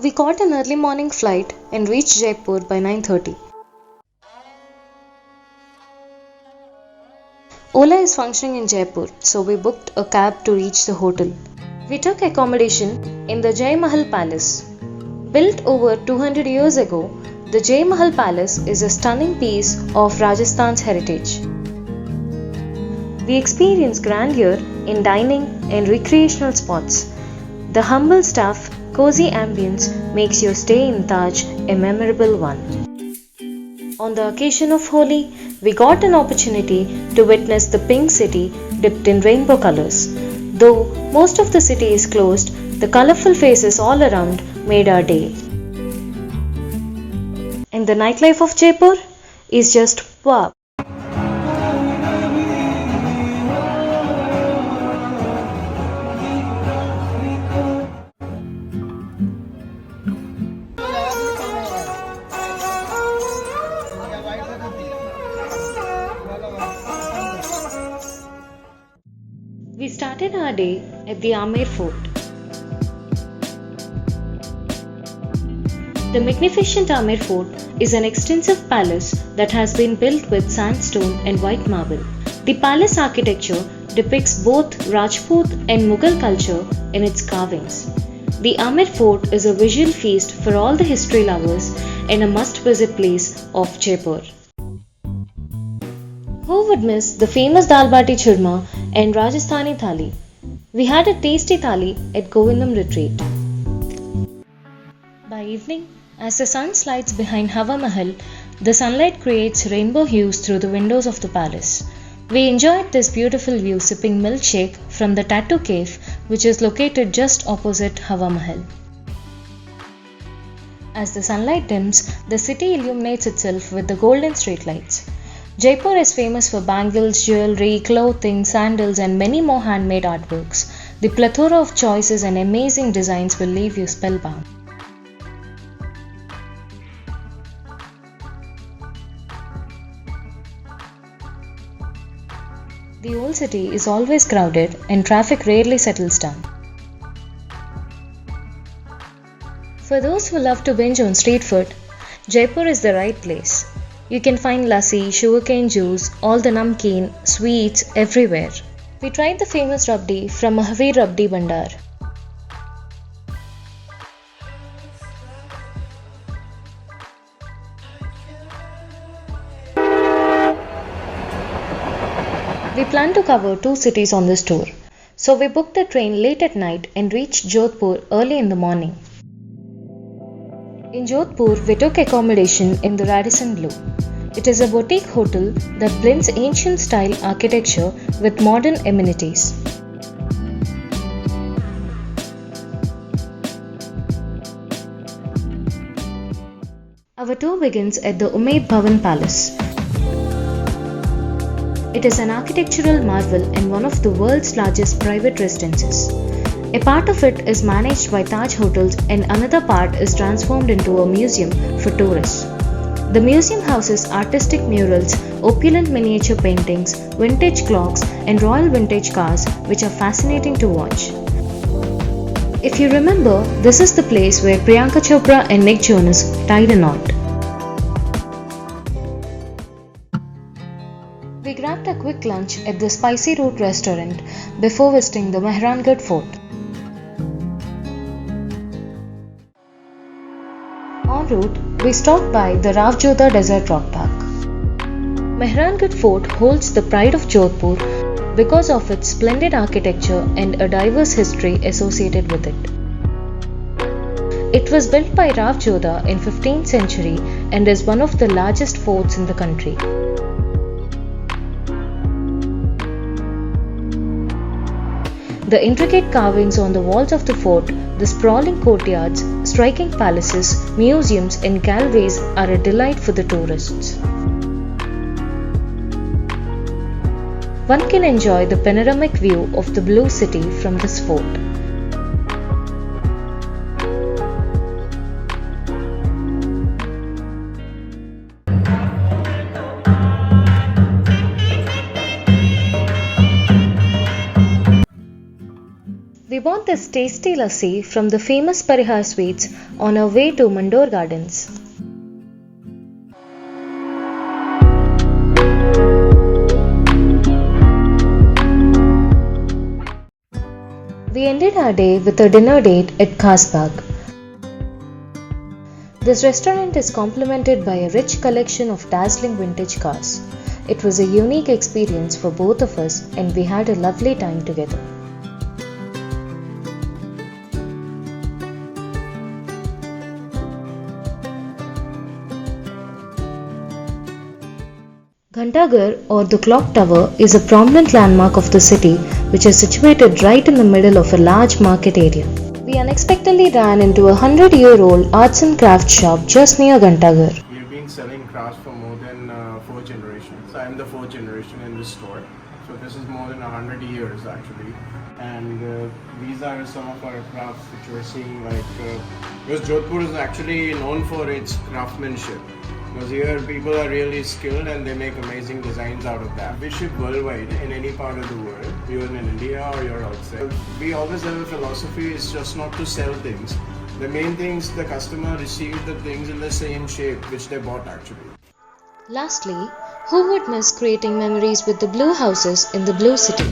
We caught an early morning flight and reached Jaipur by 9:30. Ola is functioning in Jaipur, so we booked a cab to reach the hotel. We took accommodation in the Mahal Palace. Built over 200 years ago, the Mahal Palace is a stunning piece of Rajasthan's heritage. We experience grandeur in dining and recreational spots. The humble staff, cozy ambience makes your stay in Taj a memorable one. On the occasion of Holi, we got an opportunity to witness the pink city dipped in rainbow colors. Though most of the city is closed, the colorful faces all around made our day. And the nightlife of Jaipur is just wow. We started our day at the Amer Fort. The magnificent Amer Fort is an extensive palace that has been built with sandstone and white marble. The palace architecture depicts both Rajput and Mughal culture in its carvings. The Amer Fort is a visual feast for all the history lovers and a must-visit place of Jaipur. Who would miss the famous dal bati churma and Rajasthani thali? We had a tasty thali at Govindam Retreat. By evening, as the sun slides behind Hawamahal, the sunlight creates rainbow hues through the windows of the palace. We enjoyed this beautiful view sipping milkshake from the Tattoo Cave, which is located just opposite Hawamahal. As the sunlight dims, the city illuminates itself with the golden streetlights. Jaipur is famous for bangles, jewelry, clothing, sandals, and many more handmade artworks. The plethora of choices and amazing designs will leave you spellbound. The old city is always crowded and traffic rarely settles down. For those who love to binge on street food, Jaipur is the right place. You can find lassi, sugarcane juice, all the namkeen, sweets everywhere. We tried the famous rabdi from Mahavir Rabdi Bandar. We plan to cover 2 cities on this tour, so we booked the train late at night and reached Jodhpur early in the morning. In Jodhpur, we took accommodation in the Radisson Blu. It is a boutique hotel that blends ancient style architecture with modern amenities. Our tour begins at the Umaid Bhawan Palace. It is an architectural marvel and one of the world's largest private residences. A part of it is managed by Taj Hotels and another part is transformed into a museum for tourists. The museum houses artistic murals, opulent miniature paintings, vintage clocks, and royal vintage cars, which are fascinating to watch. If you remember, this is the place where Priyanka Chopra and Nick Jonas tied a knot. We grabbed a quick lunch at the Spicy Root restaurant before visiting the Mehrangar Fort. En route, we stopped by the Rao Jodha Desert Rock Park. Mehrangar Fort holds the pride of Jodhpur because of its splendid architecture and a diverse history associated with it. It was built by Rao Jodha in 15th century and is one of the largest forts in the country. The intricate carvings on the walls of the fort, the sprawling courtyards, striking palaces, museums, and galleries are a delight for the tourists. One can enjoy the panoramic view of the blue city from this fort. We bought this tasty lassi from the famous Parihar sweets on our way to Mandur Gardens. We ended our day with a dinner date at Khasbag. This restaurant is complemented by a rich collection of dazzling vintage cars. It was a unique experience for both of us and we had a lovely time together. Ghanta Ghar or the clock tower is a prominent landmark of the city which is situated right in the middle of a large market area. We unexpectedly ran into a 100-year-old arts and crafts shop just near Ghanta Ghar. We have been selling crafts for more than 4 generations. I am the 4th generation in this store. So this is more than 100 years actually. And these are some of our crafts which we're seeing because Jodhpur is actually known for its craftsmanship. Because here people are really skilled and they make amazing designs out of that. We ship worldwide in any part of the world, even in India or you're outside. We always have a philosophy, it's just not to sell things. The main thing is the customer received the things in the same shape which they bought actually. Lastly, who would miss creating memories with the blue houses in the blue city?